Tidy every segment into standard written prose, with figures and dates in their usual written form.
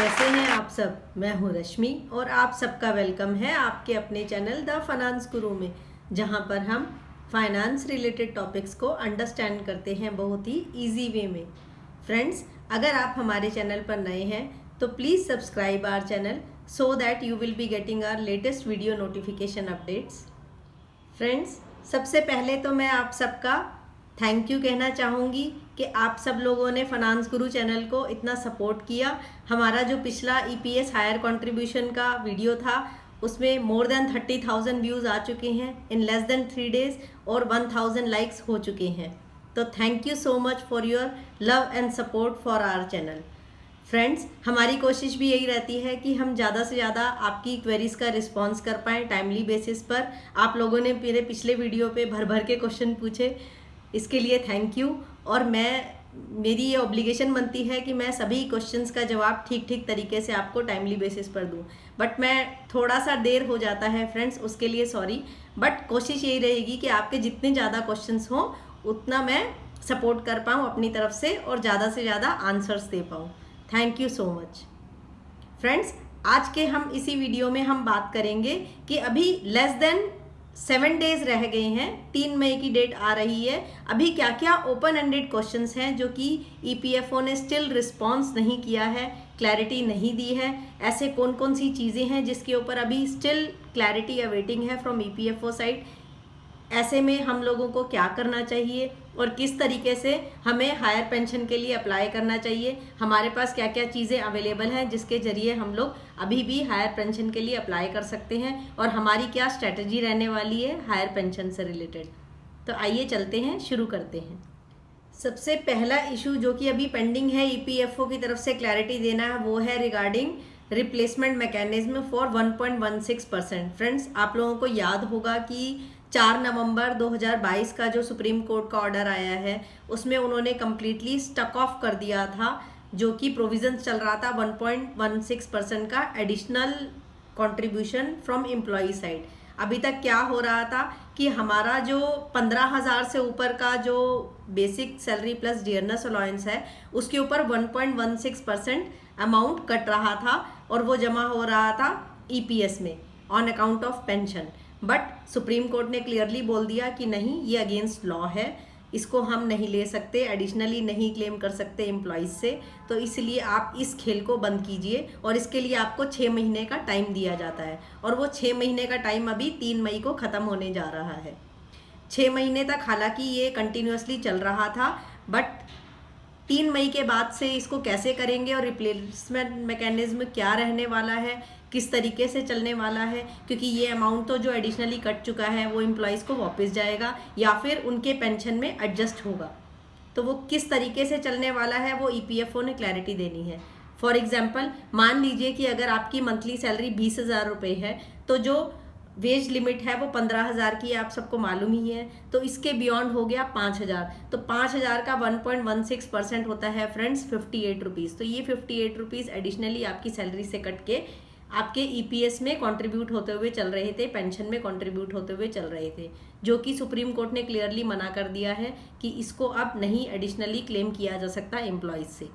कैसे हैं आप सब। मैं हूं रश्मि और आप सबका वेलकम है आपके अपने चैनल द फाइनेंस गुरु में, जहां पर हम फाइनेंस रिलेटेड टॉपिक्स को अंडरस्टैंड करते हैं बहुत ही इजी वे में। फ्रेंड्स, अगर आप हमारे चैनल पर नए हैं तो please subscribe our channel so that you will be getting our latest video notification updates. Friends, सबसे पहले तो मैं आप सबका थैंक यू कहना चाहूँगी कि आप सब लोगों ने फाइनेंस गुरु चैनल को इतना सपोर्ट किया। हमारा जो पिछला ईपीएस हायर कंट्रीब्यूशन का वीडियो था उसमें मोर देन 30,000 व्यूज़ आ चुके हैं इन लेस देन 3 डेज़ और 1000 लाइक्स हो चुके हैं। तो thank you so much for your love and support for our channel. Friends, हमारी कोशिश भी यही रहती है कि हम ज़्यादा से ज़्यादा आपकी क्वेरीज़ का रिस्पांस कर पाएँ टाइमली बेसिस पर। आप लोगों ने मेरे पिछले वीडियो पे भर भर के क्वेश्चन पूछे, इसके लिए थैंक यू। और मेरी ये ऑब्लिगेशन बनती है कि मैं सभी क्वेश्चंस का जवाब ठीक ठीक तरीके से आपको टाइमली बेसिस पर दूं, बट मैं थोड़ा सा देर हो जाता है फ्रेंड्स, उसके लिए सॉरी। बट कोशिश यही रहेगी कि आपके जितने ज़्यादा क्वेश्चंस हों उतना मैं सपोर्ट कर पाऊँ अपनी तरफ से और ज़्यादा से ज़्यादा आंसर्स दे पाऊँ। Thank you so much. Friends, आज के हम इसी वीडियो में हम बात करेंगे कि अभी लेस देन 7 डेज रह गए हैं, 3 मई की डेट आ रही है। अभी क्या क्या ओपन एंडेड क्वेश्चंस हैं जो कि ईपीएफओ ने स्टिल रिस्पॉन्स नहीं किया है, क्लैरिटी नहीं दी है। ऐसे कौन कौन सी चीज़ें हैं जिसके ऊपर अभी स्टिल क्लैरिटी अवेटिंग है फ्रॉम ईपीएफओ साइड। ऐसे में हम लोगों को क्या करना चाहिए और किस तरीके से हमें हायर पेंशन के लिए अप्लाई करना चाहिए, हमारे पास क्या क्या चीज़ें अवेलेबल हैं जिसके ज़रिए हम लोग अभी भी हायर पेंशन के लिए अप्लाई कर सकते हैं और हमारी क्या स्ट्रैटेजी रहने वाली है हायर पेंशन से रिलेटेड। तो आइए चलते हैं, शुरू करते हैं। सबसे पहला इशू जो कि अभी पेंडिंग है ईपीएफओ की तरफ से क्लैरिटी देना है, वो है regarding replacement mechanism for 1.16%। Friends, आप लोगों को याद होगा कि 4 नवंबर 2022 का जो सुप्रीम कोर्ट का ऑर्डर आया है उसमें उन्होंने कम्प्लीटली स्टक ऑफ कर दिया था जो कि प्रोविजंस चल रहा था 1.16% का additional contribution from employee side. अभी तक क्या हो रहा था कि हमारा जो 15,000 से ऊपर का जो basic salary plus dearness allowance है उसके ऊपर 1.16% अमाउंट कट रहा था और वो जमा हो रहा था ईपीएस में on account of pension. But supreme court ने क्लियरली बोल दिया कि नहीं, ये अगेंस्ट लॉ है, इसको हम नहीं ले सकते, एडिशनली नहीं क्लेम कर सकते एम्प्लॉइज से। तो इसलिए आप इस खेल को बंद कीजिए और इसके लिए आपको 6 महीने का टाइम दिया जाता है और वो 6 महीने का टाइम अभी 3 मई को ख़त्म होने जा रहा है। 6 महीने तक हालांकि ये कंटिन्यूसली चल रहा था, बट 3 मई के बाद से इसको कैसे करेंगे और रिप्लेसमेंट मैकेनिज्म क्या रहने वाला है, किस तरीके से चलने वाला है, क्योंकि ये अमाउंट तो जो एडिशनली कट चुका है वो एम्प्लॉइज़ को वापस जाएगा या फिर उनके पेंशन में एडजस्ट होगा। तो वो किस तरीके से चलने वाला है वो ईपीएफओ ने क्लैरिटी देनी है। फॉर एग्जांपल, मान लीजिए कि अगर आपकी मंथली सैलरी 20,000 रुपये है तो जो वेज लिमिट है वो 15,000 की, आप सबको मालूम ही है। तो इसके बियॉन्ड हो गया 5,000, तो 5,000 का 1.16% होता है फ्रेंड्स 58 रुपीज़। तो ये 58 रुपीज़ एडिशनली आपकी सैलरी से कट के आपके ईपीएस में कंट्रीब्यूट होते हुए चल रहे थे, पेंशन में कंट्रीब्यूट होते हुए चल रहे थे, जो कि सुप्रीम कोर्ट ने क्लियरली मना कर दिया है कि इसको अब नहीं एडिशनली क्लेम किया जा सकता एम्प्लॉइज से।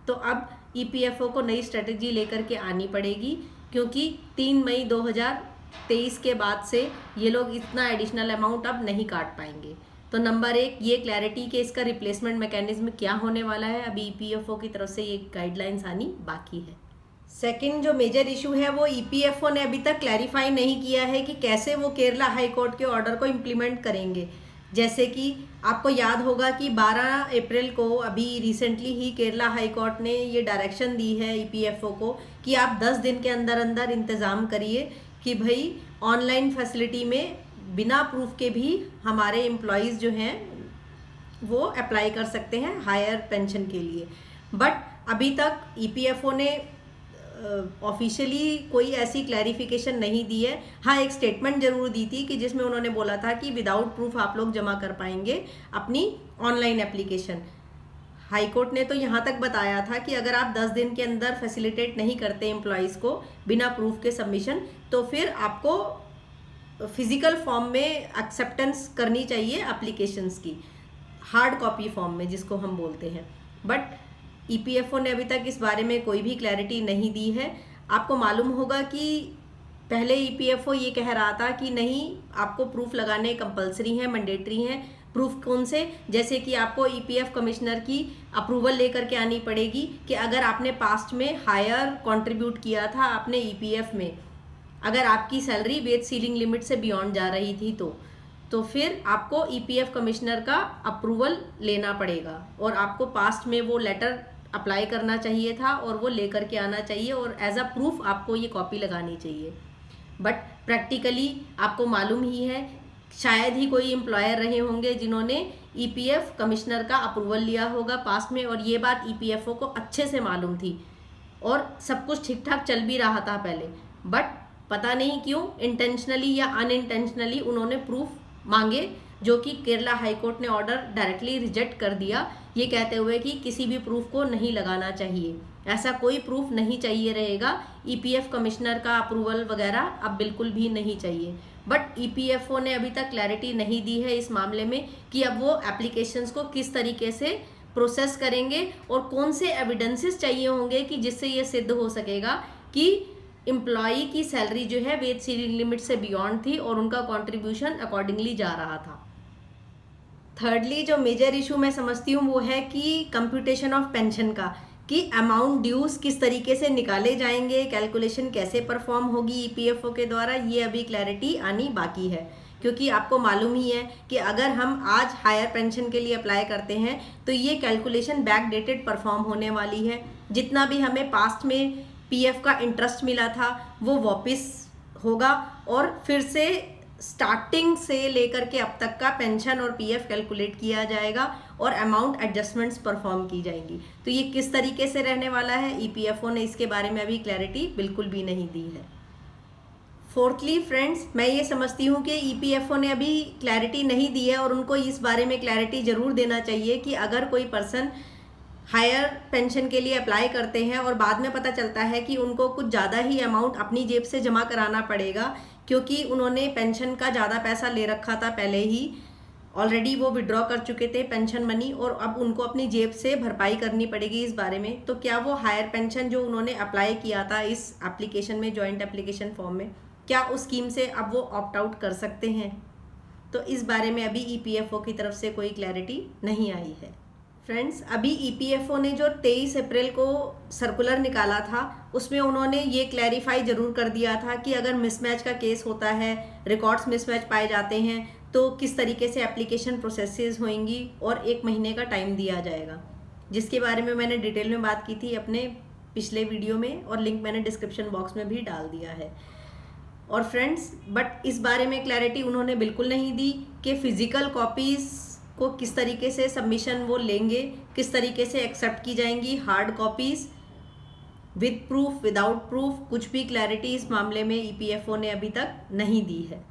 तो अब ईपीएफओ को नई स्ट्रेटजी लेकर के आनी पड़ेगी, क्योंकि 3 मई 2023 के बाद से ये लोग इतना एडिशनल अमाउंट अब नहीं काट पाएंगे। तो नंबर 1 ये क्लैरिटी कि इसका रिप्लेसमेंट मैकेनिज्म क्या होने वाला है, अभी ईपीएफओ की तरफ से ये गाइडलाइंस आनी बाकी है। सेकंड जो मेजर इशू है वो ईपीएफओ ने अभी तक क्लैरिफाई नहीं किया है कि कैसे वो केरला हाई कोर्ट के ऑर्डर को इम्प्लीमेंट करेंगे। जैसे कि आपको याद होगा कि 12 अप्रैल को अभी रिसेंटली ही केरला हाई कोर्ट ने ये डायरेक्शन दी है ईपीएफओ को कि आप 10 दिन के अंदर अंदर इंतज़ाम करिए कि भाई ऑनलाइन फैसिलिटी में बिना प्रूफ के भी हमारे एम्प्लॉयज़ जो हैं वो अप्लाई कर सकते हैं हायर पेंशन के लिए। बट अभी तक ईपीएफओ ने ऑफिशियली कोई ऐसी क्लैरिफिकेशन नहीं दी है। हाँ, एक स्टेटमेंट जरूर दी थी कि जिसमें उन्होंने बोला था कि विदाउट प्रूफ आप लोग जमा कर पाएंगे अपनी ऑनलाइन एप्लीकेशन। हाई कोर्ट ने तो यहाँ तक बताया था कि अगर आप 10 दिन के अंदर फैसिलिटेट नहीं करते एम्प्लॉयज़ को बिना प्रूफ के सबमिशन, तो फिर आपको फिजिकल फॉर्म में एक्सेप्टेंस करनी चाहिए एप्लीकेशंस की, हार्ड कॉपी फॉर्म में जिसको हम बोलते हैं। बट ईपीएफओ ने अभी तक इस बारे में कोई भी क्लैरिटी नहीं दी है। आपको मालूम होगा कि पहले ईपीएफओ ये कह रहा था कि नहीं, आपको प्रूफ लगाने कंपलसरी हैं, मैंडेटरी हैं। प्रूफ कौन से? जैसे कि आपको ईपीएफ कमिश्नर की अप्रूवल लेकर के आनी पड़ेगी कि अगर आपने पास्ट में हायर कंट्रीब्यूट किया था आपने ईपीएफ में, अगर आपकी सैलरी वेज सीलिंग लिमिट से बियॉन्ड जा रही थी तो फिर आपको ईपीएफ कमिश्नर का अप्रूवल लेना पड़ेगा और आपको पास्ट में वो लेटर अप्लाई करना चाहिए था और वो लेकर के आना चाहिए और एज अ प्रूफ आपको ये कॉपी लगानी चाहिए। बट प्रैक्टिकली आपको मालूम ही है, शायद ही कोई एम्प्लॉयर रहे होंगे जिन्होंने ईपीएफ कमिश्नर का अप्रूवल लिया होगा पास्ट में, और ये बात ईपीएफओ को अच्छे से मालूम थी और सब कुछ ठीक ठाक चल भी रहा था पहले। बट पता नहीं क्यों इंटेंशनली या अनइंटेंशनली उन्होंने प्रूफ मांगे, जो कि केरला हाई कोर्ट ने ऑर्डर डायरेक्टली रिजेक्ट कर दिया, ये कहते हुए कि किसी भी प्रूफ को नहीं लगाना चाहिए, ऐसा कोई प्रूफ नहीं चाहिए रहेगा। ईपीएफ कमिश्नर का अप्रूवल वगैरह अब बिल्कुल भी नहीं चाहिए। बट ईपीएफओ ने अभी तक क्लैरिटी नहीं दी है इस मामले में कि अब वो एप्लीकेशंस को किस तरीके से प्रोसेस करेंगे और कौन से एविडेंसेस चाहिए होंगे कि जिससे ये सिद्ध हो सकेगा कि एम्प्लॉई की सैलरी जो है वेज सीलिंग लिमिट से बियॉन्ड थी और उनका कंट्रीब्यूशन अकॉर्डिंगली जा रहा था। थर्डली जो मेजर इशू मैं समझती हूँ वो है कि कंप्यूटेशन ऑफ पेंशन का, कि अमाउंट ड्यूज किस तरीके से निकाले जाएंगे, कैलकुलेशन कैसे परफॉर्म होगी ईपीएफओ के द्वारा, ये अभी क्लैरिटी आनी बाकी है। क्योंकि आपको मालूम ही है कि अगर हम आज हायर पेंशन के लिए अप्लाई करते हैं तो ये कैलकुलेशन बैक डेटेड परफॉर्म होने वाली है। जितना भी हमें पास्ट में पीएफ का इंटरेस्ट मिला था वो वापस होगा और फिर से स्टार्टिंग से लेकर के अब तक का पेंशन और पीएफ कैलकुलेट किया जाएगा और अमाउंट एडजस्टमेंट्स परफॉर्म की जाएंगी। तो ये किस तरीके से रहने वाला है, ईपीएफओ ने इसके बारे में अभी क्लैरिटी बिल्कुल भी नहीं दी है। फोर्थली फ्रेंड्स, मैं ये समझती हूँ कि ईपीएफओ ने अभी क्लैरिटी नहीं दी है और उनको इस बारे में क्लैरिटी ज़रूर देना चाहिए कि अगर कोई पर्सन हायर पेंशन के लिए अप्लाई करते हैं और बाद में पता चलता है कि उनको कुछ ज़्यादा ही अमाउंट अपनी जेब से जमा कराना पड़ेगा क्योंकि उन्होंने पेंशन का ज़्यादा पैसा ले रखा था पहले ही, ऑलरेडी वो विड्रॉ कर चुके थे पेंशन मनी और अब उनको अपनी जेब से भरपाई करनी पड़ेगी इस बारे में, तो क्या वो हायर पेंशन जो उन्होंने अप्लाई किया था इस एप्लीकेशन में, जॉइंट एप्लीकेशन फॉर्म में, क्या उस स्कीम से अब वो ऑप्ट आउट कर सकते हैं? तो इस बारे में अभी ईपीएफओ की तरफ से कोई क्लैरिटी नहीं आई है। फ्रेंड्स, अभी ईपीएफओ ने जो 23 अप्रैल को सर्कुलर निकाला था उसमें उन्होंने ये क्लैरिफाई ज़रूर कर दिया था कि अगर मिसमैच का केस होता है, रिकॉर्ड्स मिसमैच पाए जाते हैं तो किस तरीके से एप्लीकेशन प्रोसेसेस होंगी और 1 महीने का टाइम दिया जाएगा, जिसके बारे में मैंने डिटेल में बात की थी अपने पिछले वीडियो में और लिंक मैंने डिस्क्रिप्शन बॉक्स में भी डाल दिया है। और फ्रेंड्स, बट इस बारे में क्लैरिटी उन्होंने बिल्कुल नहीं दी कि फिज़िकल कॉपीज़ को किस तरीके से सबमिशन वो लेंगे, किस तरीके से एक्सेप्ट की जाएंगी hard copies, with proof, without proof, कुछ भी क्लैरिटी इस मामले में ईपीएफओ ने अभी तक नहीं दी है।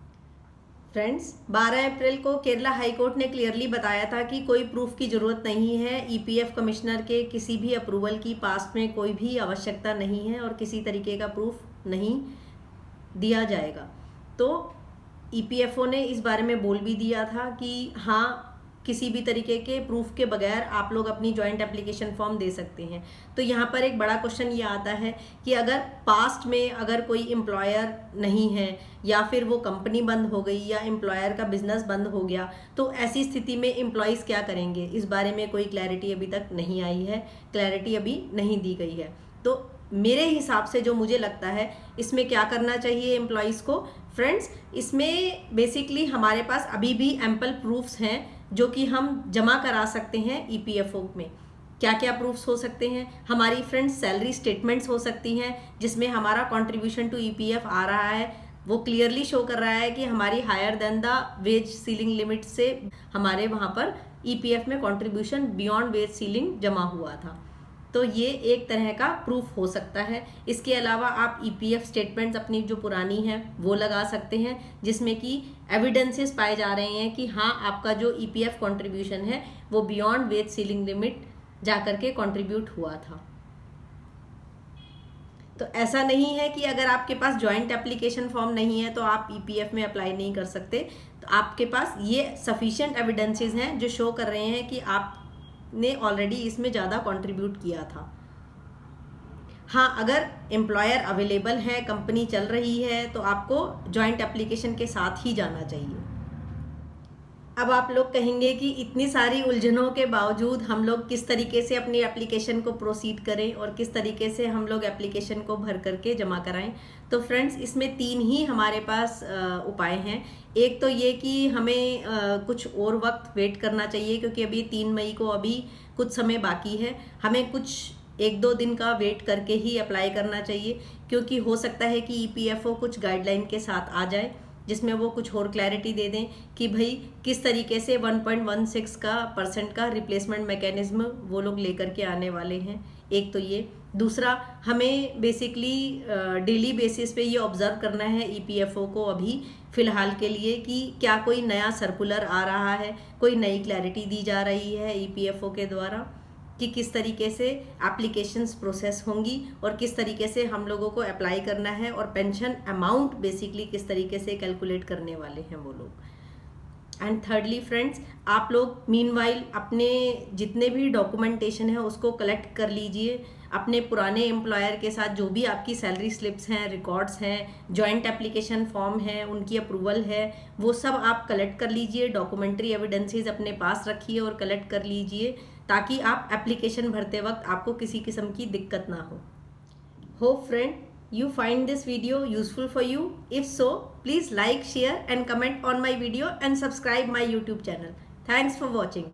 फ्रेंड्स, 12 अप्रैल को केरला हाई कोर्ट ने क्लियरली बताया था कि कोई प्रूफ की ज़रूरत नहीं है, ईपीएफ कमिश्नर के किसी भी अप्रूवल की पास्ट में कोई भी आवश्यकता नहीं है और किसी तरीके का प्रूफ नहीं दिया जाएगा। तो ईपीएफओ ने इस बारे में बोल भी दिया था कि हाँ, किसी भी तरीके के प्रूफ के बगैर आप लोग अपनी जॉइंट एप्लीकेशन फॉर्म दे सकते हैं। तो यहाँ पर एक बड़ा क्वेश्चन ये आता है कि अगर पास्ट में अगर कोई एम्प्लॉयर नहीं है या फिर वो कंपनी बंद हो गई या एम्प्लॉयर का बिजनेस बंद हो गया तो ऐसी स्थिति में एम्प्लॉयज़ क्या करेंगे, इस बारे में कोई क्लैरिटी अभी तक नहीं आई है, क्लैरिटी अभी नहीं दी गई है। तो मेरे हिसाब से जो मुझे लगता है इसमें क्या करना चाहिए एम्प्लॉयज़ को, फ्रेंड्स, इसमें बेसिकली हमारे पास अभी भी एम्पल प्रूफ्स हैं जो कि हम जमा करा सकते हैं ईपीएफओ में। क्या क्या प्रूफ्स हो सकते हैं? हमारी फ्रेंड्स सैलरी स्टेटमेंट्स हो सकती हैं जिसमें हमारा कंट्रीब्यूशन टू ईपीएफ आ रहा है, वो क्लियरली शो कर रहा है कि हमारी higher than the wage ceiling limit से हमारे वहाँ पर ईपीएफ में कंट्रीब्यूशन बियॉन्ड वेज सीलिंग जमा हुआ था। तो ये एक तरह का प्रूफ हो सकता है। इसके अलावा आप ईपीएफ स्टेटमेंट्स अपनी जो पुरानी हैं वो लगा सकते हैं जिसमें कि एविडेंसेस पाए जा रहे हैं कि हाँ, आपका जो ईपीएफ कंट्रीब्यूशन है वो बियॉन्ड वेज सीलिंग लिमिट जाकर के कंट्रीब्यूट हुआ था। तो ऐसा नहीं है कि अगर आपके पास जॉइंट एप्लीकेशन फॉर्म नहीं है तो आप ईपीएफ में अप्लाई नहीं कर सकते। तो आपके पास ये सफिशिएंट एविडेंसेस हैं जो शो कर रहे हैं कि आप ने ऑलरेडी इसमें ज़्यादा कंट्रीब्यूट किया था। हाँ, अगर एम्प्लॉयर अवेलेबल है, कंपनी चल रही है, तो आपको जॉइंट एप्लीकेशन के साथ ही जाना चाहिए। अब आप लोग कहेंगे कि इतनी सारी उलझनों के बावजूद हम लोग किस तरीके से अपनी एप्लीकेशन को प्रोसीड करें और किस तरीके से हम लोग एप्लीकेशन को भर करके जमा कराएं। तो फ्रेंड्स, इसमें 3 ही हमारे पास उपाय हैं। एक तो ये कि हमें कुछ और वक्त वेट करना चाहिए, क्योंकि अभी 3 मई को अभी कुछ समय बाकी है। हमें कुछ 1-2 दिन का वेट करके ही अप्लाई करना चाहिए, क्योंकि हो सकता है कि ईपीएफओ कुछ गाइडलाइन के साथ आ जाए जिसमें वो कुछ और क्लैरिटी दे दें कि भाई किस तरीके से 1.16 का % का रिप्लेसमेंट मैकेनिज्म वो लोग लेकर के आने वाले हैं। एक तो ये। दूसरा, हमें बेसिकली डेली बेसिस पे ये ऑब्जर्व करना है ईपीएफओ को अभी फ़िलहाल के लिए कि क्या कोई नया सर्कुलर आ रहा है, कोई नई क्लैरिटी दी जा रही है ईपीएफओ के द्वारा कि किस तरीके से एप्लीकेशंस प्रोसेस होंगी और किस तरीके से हम लोगों को अप्लाई करना है, और पेंशन अमाउंट बेसिकली किस तरीके से कैलकुलेट करने वाले हैं वो लोग। एंड थर्डली फ्रेंड्स, आप लोग मीनवाइल अपने जितने भी डॉक्यूमेंटेशन है उसको कलेक्ट कर लीजिए। अपने पुराने एम्प्लॉयर के साथ जो भी आपकी सैलरी स्लिप्स हैं, रिकॉर्ड्स हैं, जॉइंट एप्लीकेशन फॉर्म है, उनकी अप्रूवल है, वो सब आप कलेक्ट कर लीजिए। डॉक्यूमेंट्री एविडेंसेस अपने पास रखिए और कलेक्ट कर लीजिए, ताकि आप एप्लीकेशन भरते वक्त आपको किसी किस्म की दिक्कत ना हो। Hope friend you find this video useful for you. If so, please like, share and comment on my video and subscribe my YouTube channel. Thanks for watching.